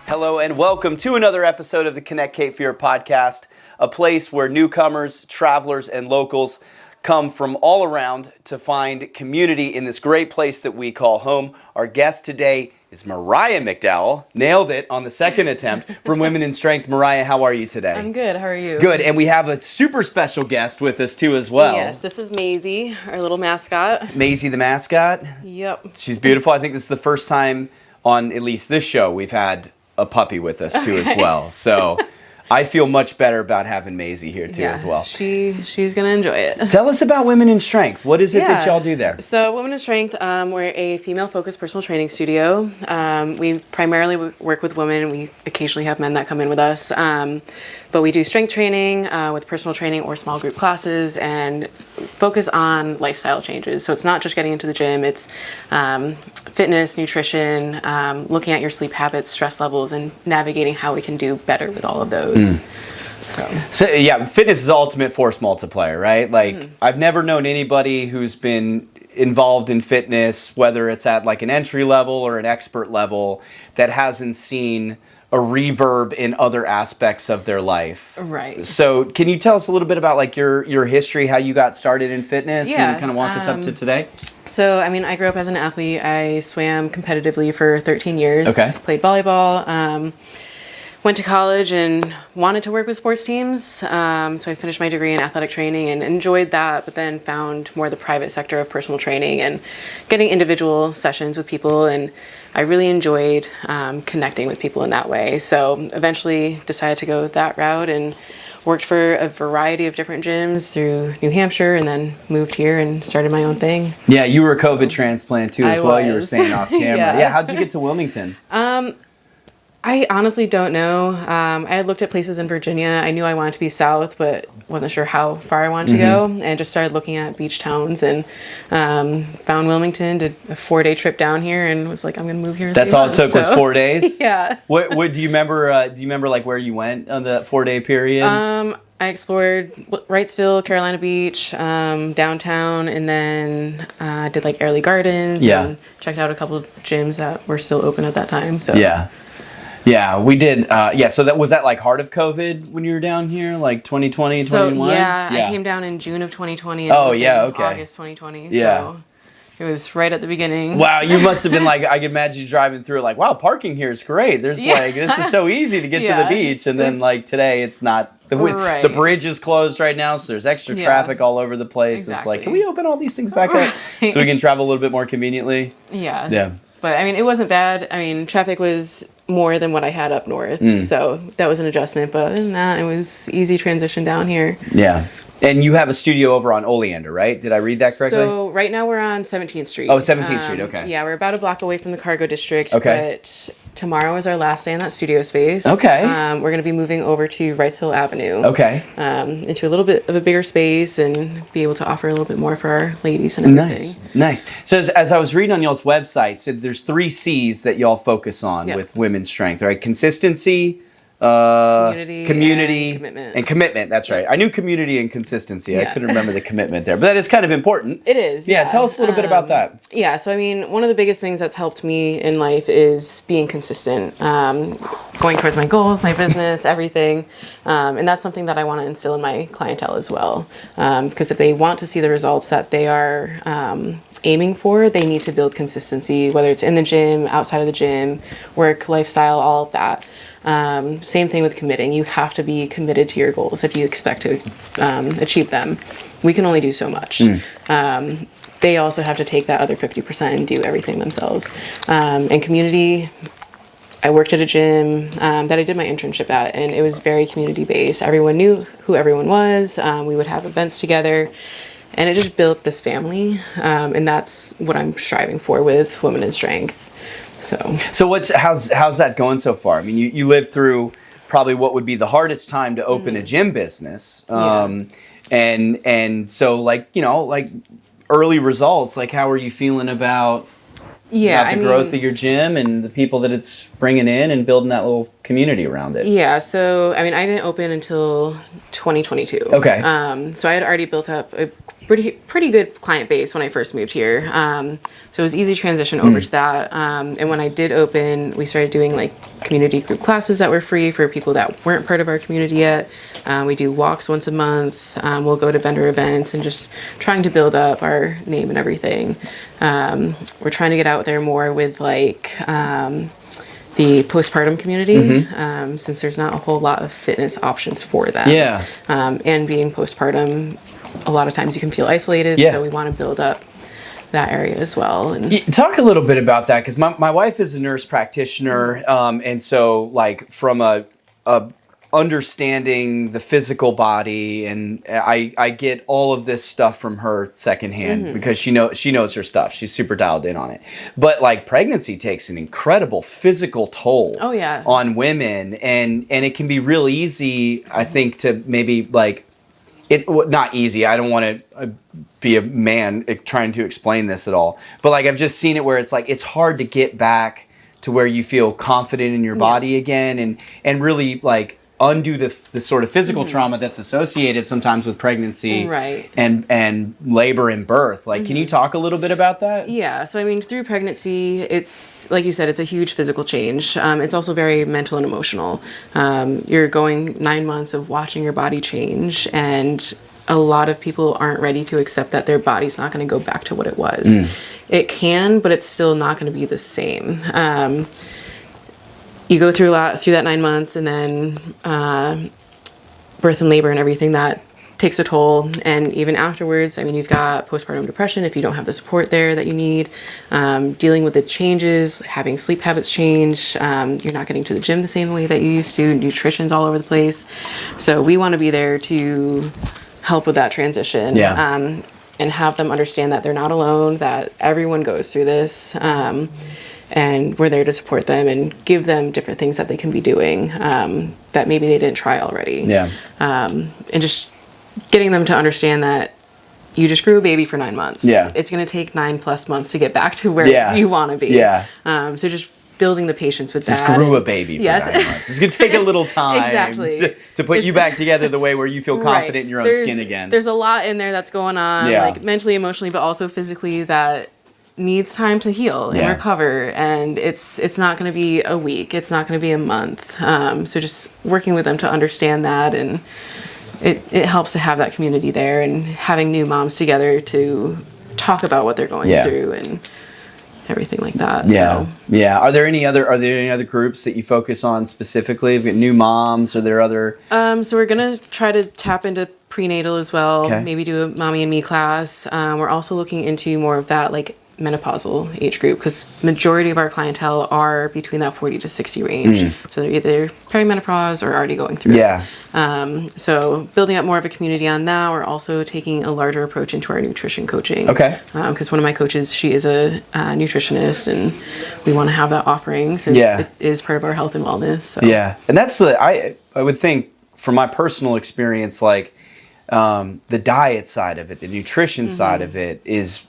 Hello and welcome to another episode of the Connect Cape Fear podcast, a place where newcomers, travelers, and locals come from all around to find community in this great place that we call home. Our guest today is Mariah MacDowell. Nailed it on the second attempt from Women in Strength. Mariah, how are you today? I'm good. How are you? Good. And we have a super special guest with us too as well. Yes, this is Maisie, our little mascot. Maisie the mascot. Yep. She's beautiful. I think this is the first time on at least this show we've had a puppy with us too as well. So I feel much better about having Maisie here too as well. She's gonna enjoy it. Tell us about Women in Strength. What is it that y'all do there? So Women in Strength, we're a female-focused personal training studio. We primarily work with women. We occasionally have men that come in with us. But we do strength training with personal training or small group classes and focus on lifestyle changes. So it's not just getting into the gym, it's fitness, nutrition, looking at your sleep habits, stress levels, and navigating how we can do better with all of those. So yeah, fitness is the ultimate force multiplier, right? Like I've never known anybody who's been involved in fitness, whether it's at like an entry level or an expert level, that hasn't seen a reverb in other aspects of their life. Right. So can you tell us a little bit about like your history, how you got started in fitness and kind of walk us up to today? So, I mean, I grew up as an athlete. I swam competitively for 13 years. Okay. Played volleyball. Went to college and wanted to work with sports teams. So I finished my degree in athletic training and enjoyed that, but then found more the private sector of personal training and getting individual sessions with people. And I really enjoyed connecting with people in that way. So eventually decided to go that route and worked for a variety of different gyms through New Hampshire and then moved here and started my own thing. Yeah, you were a COVID transplant too as well. was. You were saying off camera. Yeah. How'd you get to Wilmington? I honestly don't know. I had looked at places in Virginia. I knew I wanted to be south, but wasn't sure how far I wanted to go. And just started looking at beach towns and found Wilmington, did a 4-day trip down here and was like, I'm going to move here. That's all it took was 4 days? Yeah. What do you remember? Do you remember like where you went on that 4-day period? I explored Wrightsville, Carolina Beach, downtown, and then did like Airlie Gardens. Yeah. And checked out a couple of gyms that were still open at that time. So Yeah, we did. So was that like heart of COVID when you were down here, like 2020, 21? I came down in June of 2020. And August 2020. Yeah. So it was right at the beginning. Wow, you must have been like, I could imagine you driving through like, wow, parking here is great. There's like, this is so easy to get to the beach. And then like today it's not. The bridge is closed right now, so there's extra traffic all over the place. Exactly. It's like, can we open all these things back up so we can travel a little bit more conveniently? Yeah. But I mean, it wasn't bad. I mean, traffic was more than what I had up north. So that was an adjustment. But other than that, it was easy transition down here. Yeah. And you have a studio over on Oleander, right? Did I read that correctly? So right now we're on 17th Street. Oh, 17th Street, okay. Yeah, we're about a block away from the cargo district. Okay. But tomorrow is our last day in that studio space. Okay. We're going to be moving over to Wrightsville Avenue. Okay. Into a little bit of a bigger space and be able to offer a little bit more for our ladies and everything. Nice. So as I was reading on y'all's website, so there's 3 C's that y'all focus on with Women's Strength, right? Consistency, community and commitment. That's right. I knew community and consistency. I couldn't remember the commitment there, but that is kind of important. It is. Yeah. Tell us a little bit about that. Yeah. So, I mean, one of the biggest things that's helped me in life is being consistent, going towards my goals, my business, everything. And that's something that I want to instill in my clientele as well. Because if they want to see the results that they are aiming for, they need to build consistency, whether it's in the gym, outside of the gym, work, lifestyle, all of that. Same thing with committing. You have to be committed to your goals if you expect to achieve them. We can only do so much. They also have to take that other 50% and do everything themselves. And community, I worked at a gym that I did my internship at, and it was very community-based. Everyone knew who everyone was. We would have events together. And it just built this family. And that's what I'm striving for with Women in Strength. So how's that going so far? I mean, you lived through probably what would be the hardest time to open a gym business, and so like early results. Like, how are you feeling about the growth of your gym and the people that it's bringing in and building that little community around it? Yeah, so I mean, I didn't open until 2022. Okay. So I had already built up pretty good client base when I first moved here. So it was easy transition over to that. And when I did open, we started doing like community group classes that were free for people that weren't part of our community yet. We do walks once a month. We'll go to vendor events and just trying to build up our name and everything. We're trying to get out there more with like the postpartum community, since there's not a whole lot of fitness options for them. Yeah. And being postpartum, a lot of times you can feel isolated, so we want to build up that area as well. And talk a little bit about that, because my wife is a nurse practitioner, and so like from a understanding the physical body, and I get all of this stuff from her secondhand because she knows her stuff. She's super dialed in on it. But like pregnancy takes an incredible physical toll on women, and it can be real easy, I think, to maybe like it's not easy. I don't want to be a man trying to explain this at all. But like I've just seen it where it's like it's hard to get back to where you feel confident in your body again, and really like undo the sort of physical trauma that's associated sometimes with pregnancy and labor and birth. Like, can you talk a little bit about that? Yeah. So, I mean, through pregnancy, it's, like you said, it's a huge physical change. It's also very mental and emotional. You're going 9 months of watching your body change, and a lot of people aren't ready to accept that their body's not going to go back to what it was. It can, but it's still not going to be the same. You go through that 9 months, and then birth and labor and everything that takes a toll. And even afterwards, I mean, you've got postpartum depression if you don't have the support there that you need, dealing with the changes, having sleep habits change. You're not getting to the gym the same way that you used to. Nutrition's all over the place. So we want to be there to help with that transition. And have them understand that they're not alone, that everyone goes through this. And we're there to support them and give them different things that they can be doing that maybe they didn't try already. And just getting them to understand that you just grew a baby for 9 months. It's going to take 9+ months to get back to where you want to be. So just building the patience with that. Just grew a baby for 9 months. It's going to take a little time to put you back together the way where you feel confident in your own skin again. There's a lot in there that's going on, like mentally, emotionally, but also physically, that needs time to heal and recover, and it's not going to be a week, it's not going to be a month. So just working with them to understand that, and it helps to have that community there, and having new moms together to talk about what they're going through and everything like that. Are there any other groups that you focus on specifically? Have you got new moms? Are there other so we're gonna try to tap into prenatal as well, maybe do a mommy and me class. We're also looking into more of that like menopausal age group, because majority of our clientele are between that 40 to 60 range. So they're either perimenopause or already going through. So building up more of a community on that. We're also taking a larger approach into our nutrition coaching. Because one of my coaches, she is a nutritionist, and we want to have that offering since it is part of our health and wellness. So. And that's I would think from my personal experience, like the diet side of it, the nutrition side of it is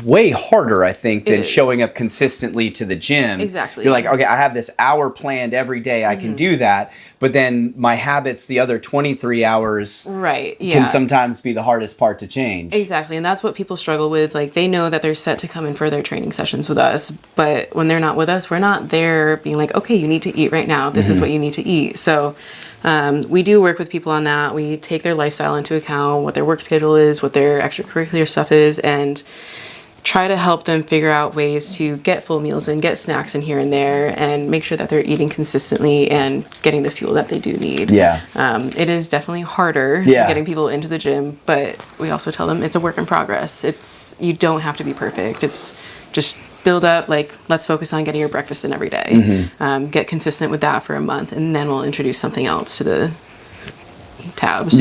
way harder, I think, than showing up consistently to the gym. You're like, okay, I have this hour planned every day. I can do that. But then my habits, the other 23 hours can sometimes be the hardest part to change. And that's what people struggle with. Like, they know that they're set to come in for their training sessions with us. But when they're not with us, we're not there being like, okay, you need to eat right now. This is what you need to eat. So we do work with people on that. We take their lifestyle into account, what their work schedule is, what their extracurricular stuff is, and try to help them figure out ways to get full meals and get snacks in here and there, and make sure that they're eating consistently and getting the fuel that they do need. It is definitely harder getting people into the gym, but we also tell them it's a work in progress. You don't have to be perfect. It's just build up, like, let's focus on getting your breakfast in every day. Get consistent with that for a month, and then we'll introduce something else to the tabs.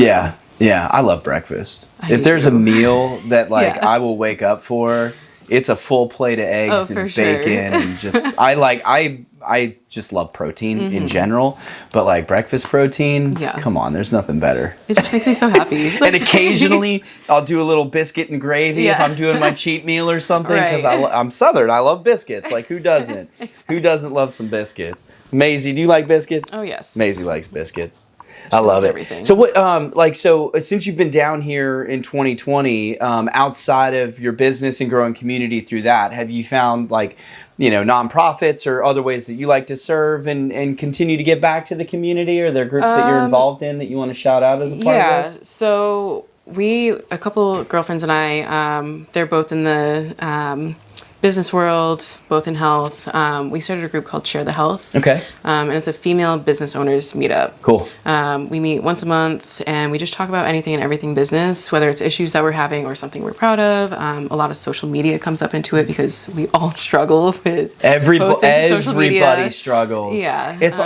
I love breakfast. If there's a meal that I will wake up for, it's a full plate of eggs and bacon and just I just love protein in general, but like breakfast protein, come on, there's nothing better. It just makes me so happy. And occasionally I'll do a little biscuit and gravy if I'm doing my cheat meal or something, because I'm Southern. I love biscuits. Like, who doesn't? Who doesn't love some biscuits? Maisie, do you like biscuits? Oh yes. Maisie likes biscuits. I love it. Everything. So what, so since you've been down here in 2020, outside of your business and growing community through that, have you found nonprofits or other ways that you like to serve and continue to give back to the community? Or are there groups that you're involved in that you want to shout out as a part of this? So a couple girlfriends and I, they're both in the business world, both in health. We started a group called Share the Health. Okay. And it's a female business owners meetup. Cool. We meet once a month and we just talk about anything and everything business, whether it's issues that we're having or something we're proud of. A lot of social media comes up into it because we all struggle with everybody struggles. Yeah. It's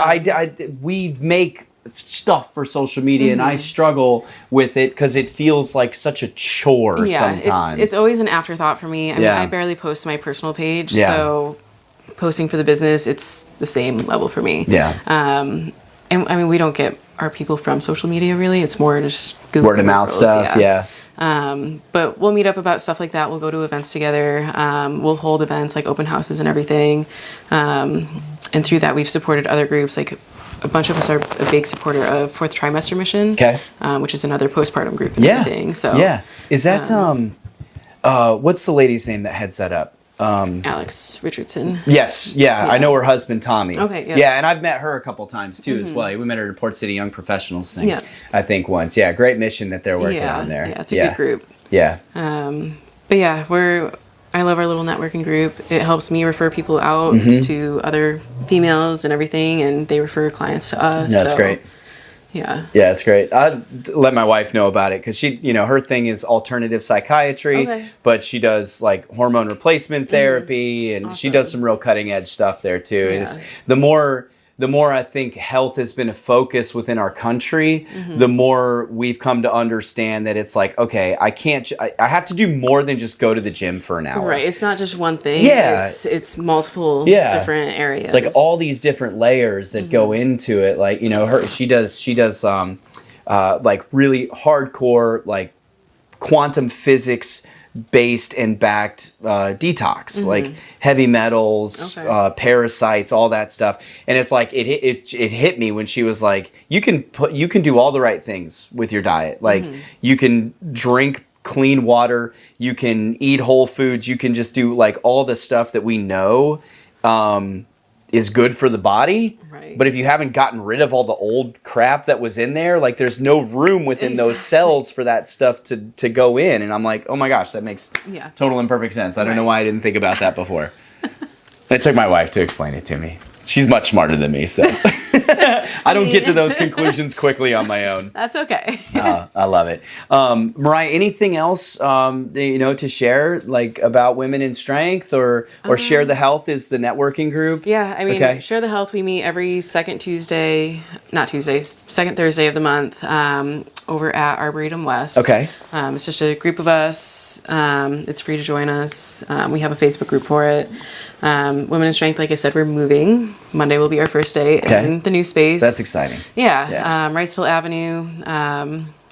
we make stuff for social media and I struggle with it because it feels like such a chore sometimes. It's always an afterthought for me. I mean, I barely post to my personal page, so posting for the business, it's the same level for me. Yeah. And I mean, we don't get our people from social media really. It's more just Google word of mouth stuff. Yeah. But we'll meet up about stuff like that. We'll go to events together. We'll hold events like open houses and everything. And through that, we've supported other groups. Like a bunch of us are a big supporter of Fourth Trimester Mission, which is another postpartum group and everything. So is that what's the lady's name that heads that up? Alex Richardson. Yes, I know her husband Tommy. Okay, yeah, and I've met her a couple times too as well. We met her at a Port City Young Professionals thing. I think once. Yeah, great mission that they're working on there. Yeah, it's a good group. Yeah. But yeah, I love our little networking group. It helps me refer people out to other females and everything, and they refer clients to us. That's great. Yeah. Yeah, it's great. I let my wife know about it because she, her thing is alternative psychiatry, but she does like hormone replacement therapy and she does some real cutting edge stuff there too. Yeah. And the more I think health has been a focus within our country, the more we've come to understand that it's like, okay, I have to do more than just go to the gym for an hour. Right. It's not just one thing. Yeah. It's multiple different areas. Like all these different layers that go into it. Like, she does like really hardcore, like quantum physics based and backed detox, like heavy metals, parasites, all that stuff. And it's like it hit me when she was like, you can do all the right things with your diet. Like you can drink clean water, you can eat whole foods, you can just do like all the stuff that we know is good for the body. Right. But if you haven't gotten rid of all the old crap that was in there, like there's no room within those cells for that stuff to go in. And I'm like, oh my gosh, that makes total and perfect sense. I don't know why I didn't think about that before. It took my wife to explain it to me. She's much smarter than me, so I don't get to those conclusions quickly on my own. That's okay. I love it. Mariah, anything else to share, like about Women in Strength or Share the Health is the networking group? Yeah, I mean, Share the Health, we meet every second Thursday of the month over at Arboretum West. Okay. It's just a group of us. It's free to join us. We have a Facebook group for it. Women in Strength, like I said, we're moving. Monday will be our first day in the new space. That's exciting. Yeah. Wrightsville Avenue.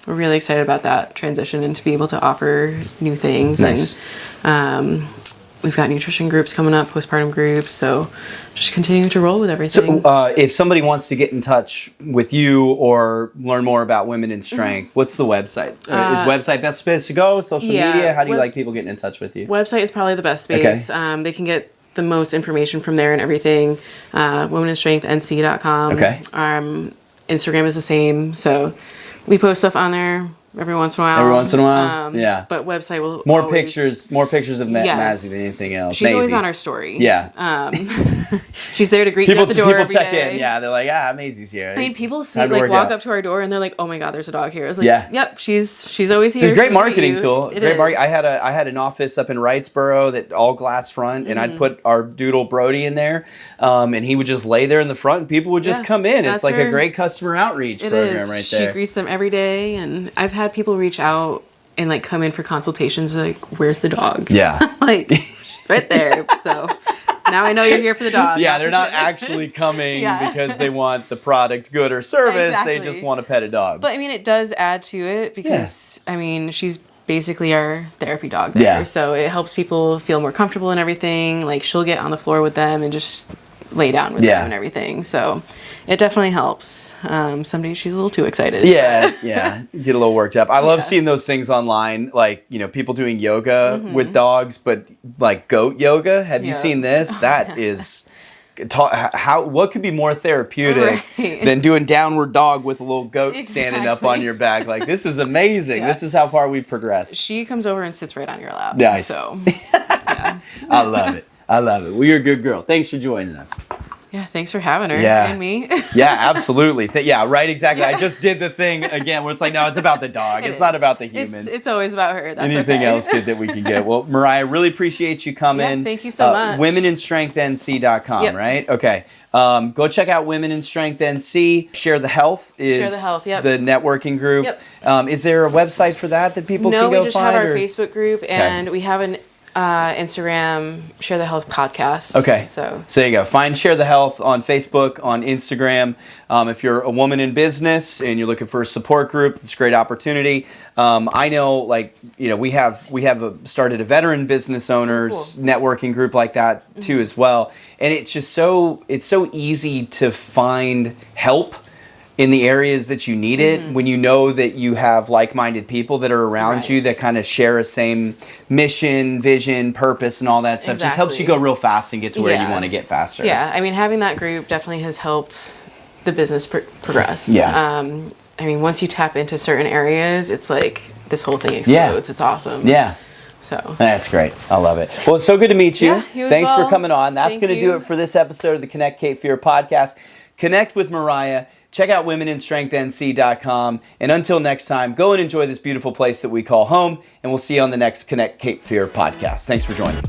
We're really excited about that transition and to be able to offer new things. Nice. And we've got nutrition groups coming up, postpartum groups. So just continuing to roll with everything. So if somebody wants to get in touch with you or learn more about Women in Strength, what's the website? Is website best space to go? Social media? How do you like people getting in touch with you? Website is probably the best space. They can get the most information from there and everything. womeninstrengthnc.com. Okay. Instagram is the same. So we post stuff on there every once in a while. Yeah. But website will more pictures of Mazzy than anything else. She's always on our story. Yeah. She's there to greet you at the door every check day. in. Yeah, they're like, Maisie's here. I mean, people walk up to our door and they're like, oh my God, there's a dog here. I was like, yep, she's always here. It's a great marketing tool. I had an office up in Wrightsboro that all glass front, and I'd put our doodle Brody in there, and he would just lay there in the front, and people would just come in. It's like a great customer outreach program right there. She greets them every day, and I've had people reach out and like come in for consultations like, where's the dog? Yeah. Like right there. So now I know you're here for the dog. Yeah, they're not actually coming because they want the product, good, or service. Exactly. They just want to pet a dog. But I mean, it does add to it because I mean, she's basically our therapy dog there. So it helps people feel more comfortable and everything. Like she'll get on the floor with them and just lay down with them and everything. So it definitely helps. Some days she's a little too excited. Yeah, get a little worked up. I love seeing those things online, like, you know, people doing yoga with dogs, but like goat yoga. Have you seen this? That is... what could be more therapeutic than doing downward dog with a little goat standing up on your back? Like, this is amazing. This is how far we've progressed. She comes over and sits right on your lap. Nice. So, I love it. Well, you're a good girl. Thanks for joining us. Yeah, thanks for having her and me. Yeah, absolutely. Right, exactly. I just did the thing again where it's like, no, it's about the dog. It's not about the humans. It's always about her. That's anything else good that we can get. Well, Mariah, really appreciate you coming. Yeah, thank you so much. womeninstrengthnc.com, right? Okay. Go check out Women in Strength NC. Share the Health is the networking group. Yep. Is there a website for that people can go find? No, we just have our Facebook group, and we have an Instagram, Share the Health podcast. Okay. So there you go. Find Share the Health on Facebook, on Instagram. If you're a woman in business and you're looking for a support group, it's a great opportunity. I know, like, you know, we have started a veteran business owners networking group like that too as well. And it's just so easy to find help in the areas that you need it, when you know that you have like-minded people that are around you that kind of share a same mission, vision, purpose, and all that stuff. Just helps you go real fast and get to where you want to get faster. Yeah, I mean, having that group definitely has helped the business progress. Yeah. I mean, once you tap into certain areas, it's like this whole thing explodes. It's awesome. Yeah. So that's great. I love it. Well, it's so good to meet you. You Thanks as well. for coming on. That's going to do it for this episode of the Connect Cape Fear podcast. Connect with Mariah. Check out womeninstrengthnc.com. And until next time, go and enjoy this beautiful place that we call home. And we'll see you on the next Connect Cape Fear podcast. Thanks for joining.